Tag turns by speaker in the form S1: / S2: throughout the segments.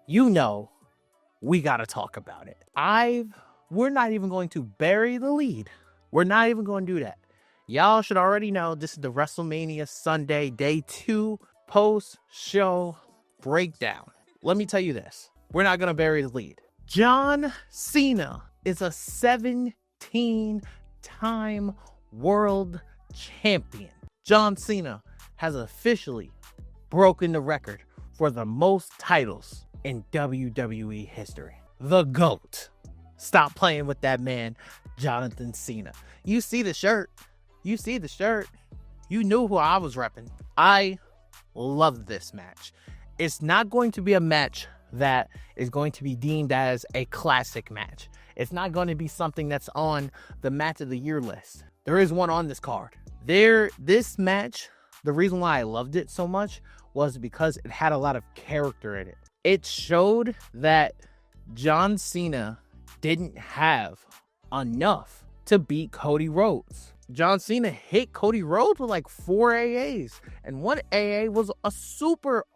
S1: you know we gotta talk about it. We're not even going to bury the lead. We're not even going to do that. Y'all should already know this is the WrestleMania Sunday Day 2 post-show breakdown. Let me tell you this. We're not going to bury the lead. John Cena is a 17-time world champion. John Cena has officially broken the record for the most titles in WWE history. The GOAT. Stop playing with that man, Jonathan Cena. You see the shirt. You see the shirt. You knew who I was repping. I love this match. It's not going to be a match that is going to be deemed as a classic match. It's not going to be something that's on the match of the year list. There is one on this card. This match, the reason why I loved it so much was because it had a lot of character in it. It showed that John Cena didn't have enough to beat Cody Rhodes. John Cena hit Cody Rhodes with like 4 AAs, and one AA was a super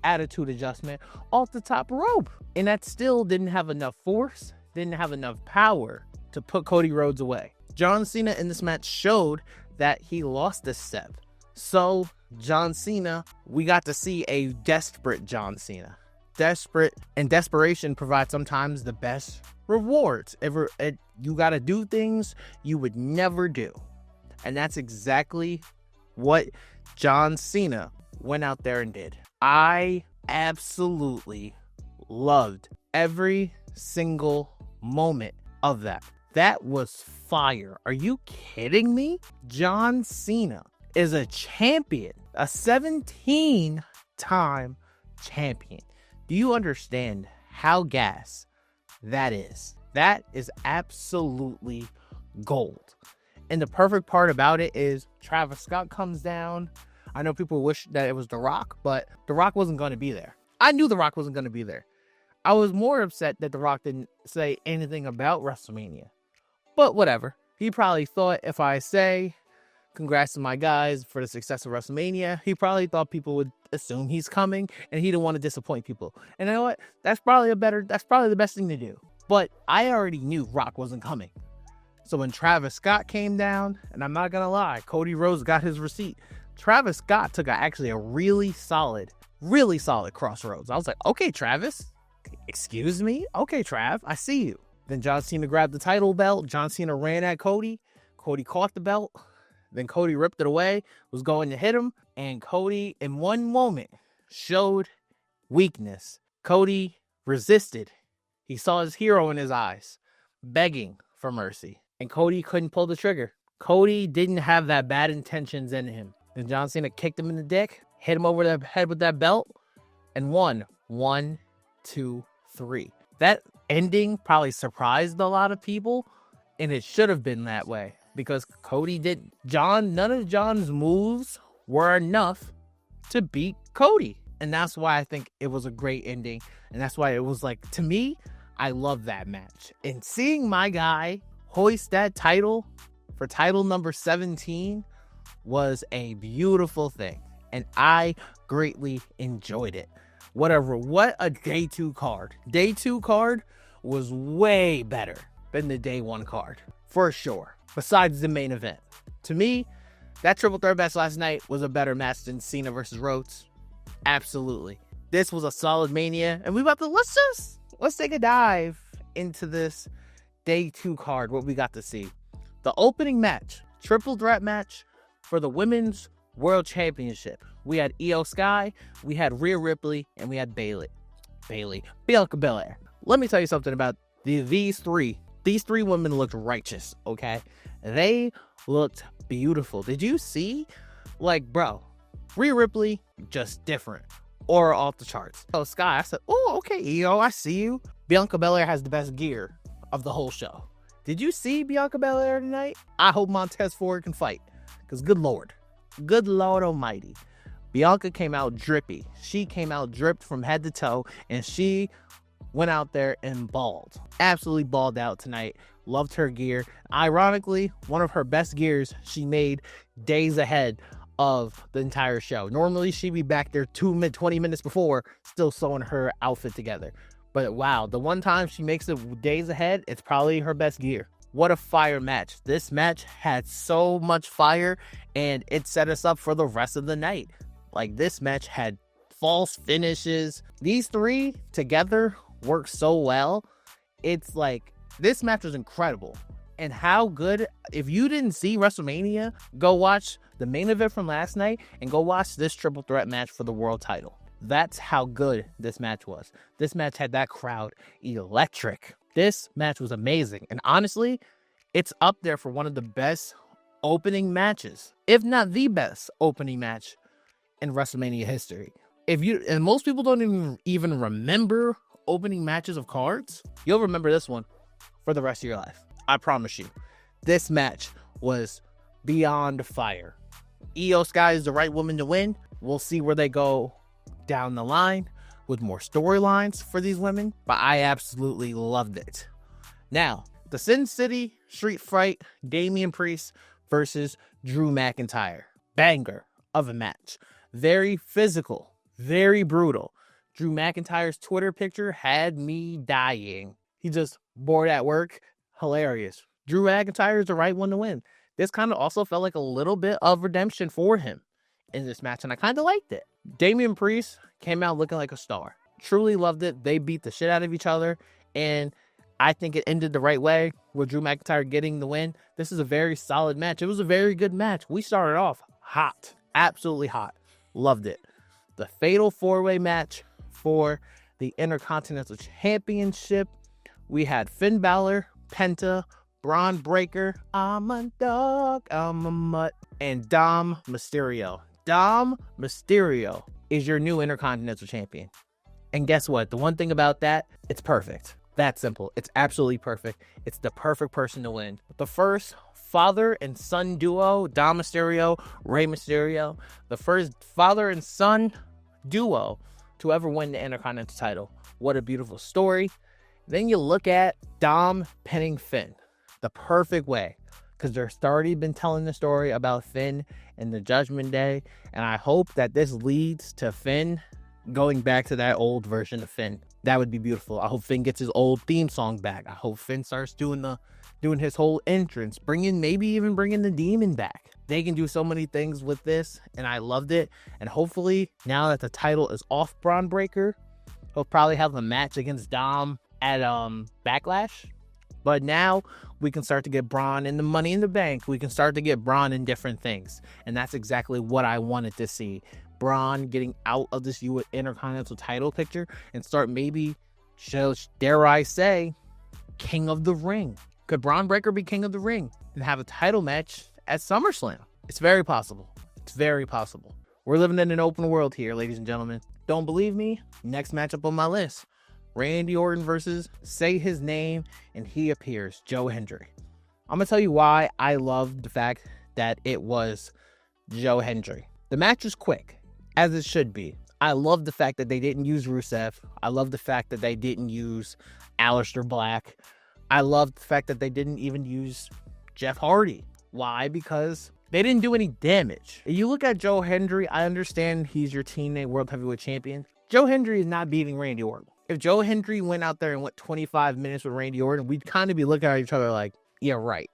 S1: attitude adjustment off the top rope, and that still didn't have enough force, didn't have enough power to put Cody Rhodes away. John Cena in this match showed that he lost this step. So John Cena, we got to see a desperate John Cena. Desperate, and desperation provides sometimes the best rewards. You got to do things you would never do. And that's exactly what John Cena went out there and did. I absolutely loved every single moment of that. That was fire. Are you kidding me? John Cena is a champion, a 17-time champion. Do you understand how gas that is? That is absolutely gold. And the perfect part about it is Travis Scott comes down. I know people wish that it was The Rock, but The Rock wasn't going to be there. I knew The Rock wasn't going to be there. I was more upset that The Rock didn't say anything about WrestleMania. But whatever. He probably thought if I say congrats to my guys for the success of WrestleMania, he probably thought people would assume he's coming, and he didn't want to disappoint people. And you know what? That's probably the best thing to do. But I already knew Rock wasn't coming. So when Travis Scott came down, and I'm not gonna lie, Cody Rhodes got his receipt. Travis Scott took actually a really solid crossroads. I was like, okay, Travis, excuse me? Okay, Trav, I see you. Then John Cena grabbed the title belt. John Cena ran at Cody. Cody caught the belt. Then Cody ripped it away, was going to hit him. And Cody, in one moment, showed weakness. Cody resisted. He saw his hero in his eyes, begging for mercy. And Cody couldn't pull the trigger. Cody didn't have that bad intentions in him. Then John Cena kicked him in the dick, hit him over the head with that belt, and won. 1, 2, 3. That ending probably surprised a lot of people, and it should have been that way because none of John's moves were enough to beat Cody. And that's why I think it was a great ending. And that's why it was like, to me, I love that match. And seeing my guy hoist that title for title number 17 was a beautiful thing. And I greatly enjoyed it. What a day 2 card. Day 2 card was way better than the day 1 card. For sure. Besides the main event. To me, that triple threat match last night was a better match than Cena versus Rhodes. Absolutely. This was a solid Mania. And let's take a dive into this day 2 card, what we got to see. The opening match, triple threat match for the Women's World Championship. We had Io Sky, we had Rhea Ripley, and we had Bianca Belair. Let me tell you something about these three. These 3 women looked righteous, okay? They looked beautiful. Did you see? Like, bro, Rhea Ripley, just different. Aura off the charts. Oh, Sky, I said, oh, okay, Io, I see you. Bianca Belair has the best gear of the whole show. Did you see Bianca Belair tonight? I hope Montez Ford can fight. Because good Lord almighty. Bianca came out drippy. She came out dripped from head to toe, and she went out there and balled. Absolutely balled out tonight. Loved her gear. Ironically, one of her best gears she made days ahead of the entire show. Normally, she'd be back there 20 minutes before, still sewing her outfit together. But wow, the one time she makes it days ahead, it's probably her best gear. What a fire match. This match had so much fire, and it set us up for the rest of the night. Like, this match had false finishes. These three together work so well. It's like, this match was incredible. And how good, if you didn't see WrestleMania, go watch the main event from last night and go watch this triple threat match for the world title. That's how good this match was. This match had that crowd electric. This match was amazing. And honestly, it's up there for one of the best opening matches, if not the best opening match in WrestleMania history. And most people don't even remember opening matches of cards, you'll remember this one for the rest of your life. I promise you. This match was beyond fire. Io Sky is the right woman to win. We'll see where they go down the line with more storylines for these women, but I absolutely loved it. Now, the Sin City Street Fight, Damian Priest versus Drew McIntyre. Banger of a match. Very physical, very brutal. Drew McIntyre's Twitter picture had me dying. He just bored at work. Hilarious. Drew McIntyre is the right one to win. This kind of also felt like a little bit of redemption for him in this match, and I kind of liked it. Damian Priest came out looking like a star. Truly loved it. They beat the shit out of each other, and I think it ended the right way with Drew McIntyre getting the win. This is a very solid match. It was a very good match. We started off hot. Absolutely hot. Loved it. The Fatal 4-Way match for the Intercontinental Championship. We had Finn Balor, Penta, Braun Breaker, I'm a dog, I'm a mutt, and Dom Mysterio. Dom Mysterio is your new Intercontinental Champion. And guess what? The one thing about that, it's perfect. That simple. It's absolutely perfect. It's the perfect person to win. The first father and son duo, Dom Mysterio, Rey Mysterio. The first father and son duo to ever win the Intercontinental title. What a beautiful story. Then you look at Dom pinning Finn. The perfect way. Because they've already been telling the story about Finn and the Judgment Day. And I hope that this leads to Finn going back to that old version of Finn. That would be beautiful. I hope Finn gets his old theme song back. I hope Finn starts doing his whole entrance, maybe even bringing the demon back. They can do so many things with this, and I loved it. And hopefully, now that the title is off Braun Breaker, he'll probably have a match against Dom at Backlash. But now we can start to get Braun in the Money in the Bank. We can start to get Braun in different things, and that's exactly what I wanted to see. Braun getting out of this Intercontinental title picture and start maybe, dare I say, King of the Ring. Could Braun Breaker be King of the Ring and have a title match at SummerSlam? It's very possible. It's very possible. We're living in an open world here, ladies and gentlemen. Don't believe me? Next matchup on my list. Randy Orton versus, say his name and he appears, Joe Hendry. I'm going to tell you why I love the fact that it was Joe Hendry. The match was quick, as it should be. I love the fact that they didn't use Rusev. I love the fact that they didn't use Aleister Black. I love the fact that they didn't even use Jeff Hardy. Why? Because they didn't do any damage. If you look at Joe Hendry, I understand he's your TNA World Heavyweight Champion. Joe Hendry is not beating Randy Orton. If Joe Hendry went out there and went 25 minutes with Randy Orton, we'd kind of be looking at each other like, yeah, right.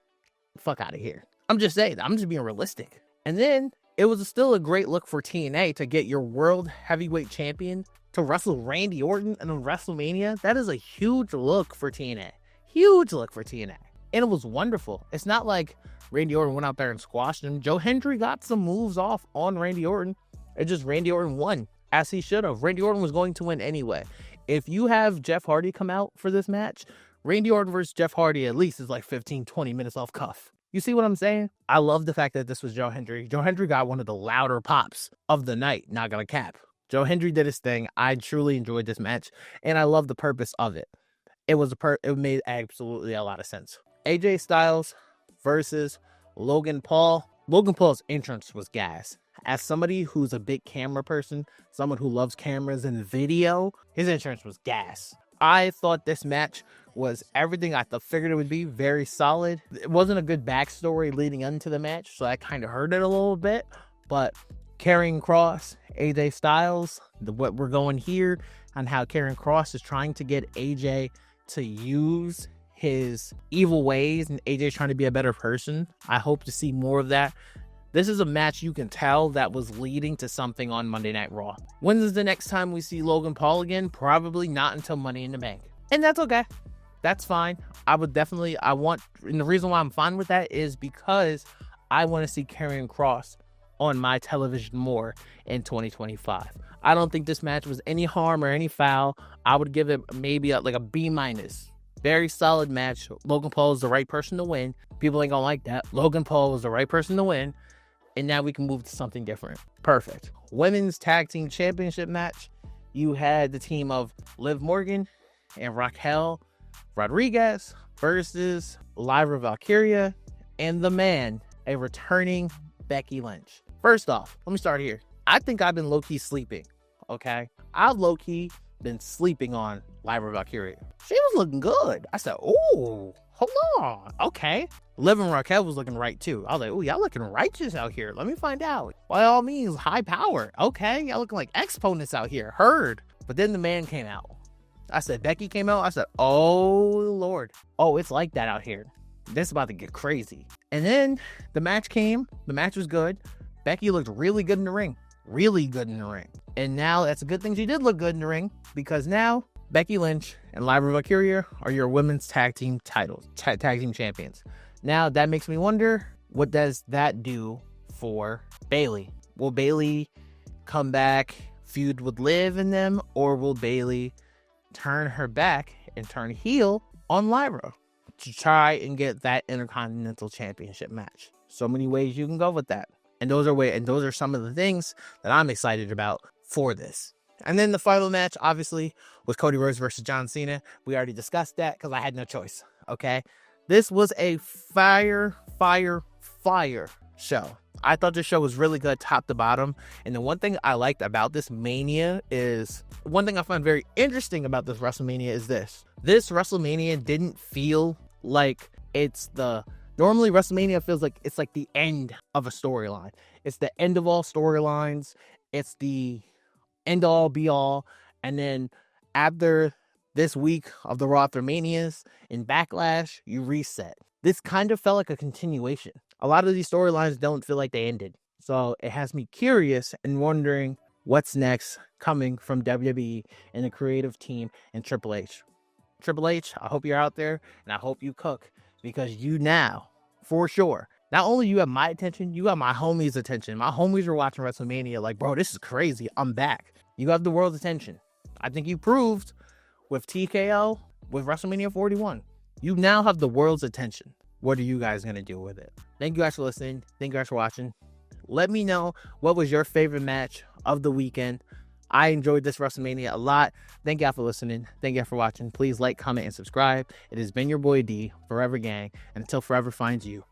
S1: Fuck out of here. I'm just saying. I'm just being realistic. And then it was still a great look for TNA to get your World Heavyweight Champion to wrestle Randy Orton in WrestleMania. That is a huge look for TNA. Huge look for TNA. And it was wonderful. It's not like Randy Orton went out there and squashed him. Joe Hendry got some moves off on Randy Orton. It's just Randy Orton won, as he should have. Randy Orton was going to win anyway. If you have Jeff Hardy come out for this match, Randy Orton versus Jeff Hardy at least is like 15, 20 minutes off cuff. You see what I'm saying? I love the fact that this was Joe Hendry. Joe Hendry got one of the louder pops of the night, not gonna cap. Joe Hendry did his thing. I truly enjoyed this match, and I love the purpose of it. It made absolutely a lot of sense. AJ Styles versus Logan Paul. Logan Paul's entrance was gas. As somebody who's a big camera person, someone who loves cameras and video, his entrance was gas. I thought this match was everything I figured it would be. Very solid. It wasn't a good backstory leading into the match, so I kind of heard it a little bit. But Karrion Kross, AJ Styles, what we're going here on how Karrion Kross is trying to get AJ to use his evil ways, and AJ's trying to be a better person. I hope to see more of that. This is a match you can tell that was leading to something on Monday Night Raw. When is the next time we see Logan Paul again? Probably not until Money in the Bank. And that's okay. That's fine. And the reason why I'm fine with that is because I want to see Karrion Kross on my television more in 2025. I don't think this match was any harm or any foul. I would give it maybe like a B-. Very solid match. Logan Paul is the right person to win. People ain't gonna like that. Logan Paul was the right person to win. And now we can move to something different. Perfect. Women's Tag Team Championship match. You had the team of Liv Morgan and Raquel Rodriguez versus Lyra Valkyria and the man, a returning Becky Lynch. First off, let me start here. I think I've been low-key sleeping, okay? I've low-key been sleeping on Lyra Valkyria. She was looking good. I said, oh, hold on. Okay. Liv and Raquel was looking right too. I was like, oh, y'all looking righteous out here. Let me find out. By all means, high power. Okay. Y'all looking like exponents out here. Heard. But then the man came out. I said, Becky came out. I said, oh, Lord. Oh, it's like that out here. This is about to get crazy. And then the match came. The match was good. Becky looked really good in the ring. Really good in the ring. And now that's a good thing she did look good in the ring, because now Becky Lynch and Lyra Valkyria are your women's tag team titles, tag team champions. Now that makes me wonder, what does that do for Bayley? Will Bayley come back, feud with Liv and them, or will Bayley turn her back and turn heel on Lyra to try and get that Intercontinental Championship match? So many ways you can go with that. And those are some of the things that I'm excited about for this. And then the final match, obviously, was Cody Rhodes versus John Cena. We already discussed that because I had no choice. Okay. This was a fire show. I thought this show was really good top to bottom. And the one thing I liked about this Mania is, one thing I found very interesting about this WrestleMania is this. This WrestleMania didn't feel like normally WrestleMania feels like it's like the end of a storyline. It's the end of all storylines. It's the end all be all. And then after this week of the Raw After Manias in Backlash, you reset. This kind of felt like a continuation. A lot of these storylines don't feel like they ended. So it has me curious and wondering what's next coming from WWE and the creative team and Triple H. Triple H, I hope you're out there and I hope you cook, because you now, for sure, not only you have my attention, you have my homies' attention. My homies are watching WrestleMania like, bro, this is crazy. I'm back. You have the world's attention. I think you proved with TKO, with WrestleMania 41. You now have the world's attention. What are you guys going to do with it? Thank you guys for listening. Thank you guys for watching. Let me know what was your favorite match of the weekend. I enjoyed this WrestleMania a lot. Thank y'all for listening. Thank y'all for watching. Please like, comment, and subscribe. It has been your boy D, Forever Gang. And until forever finds you.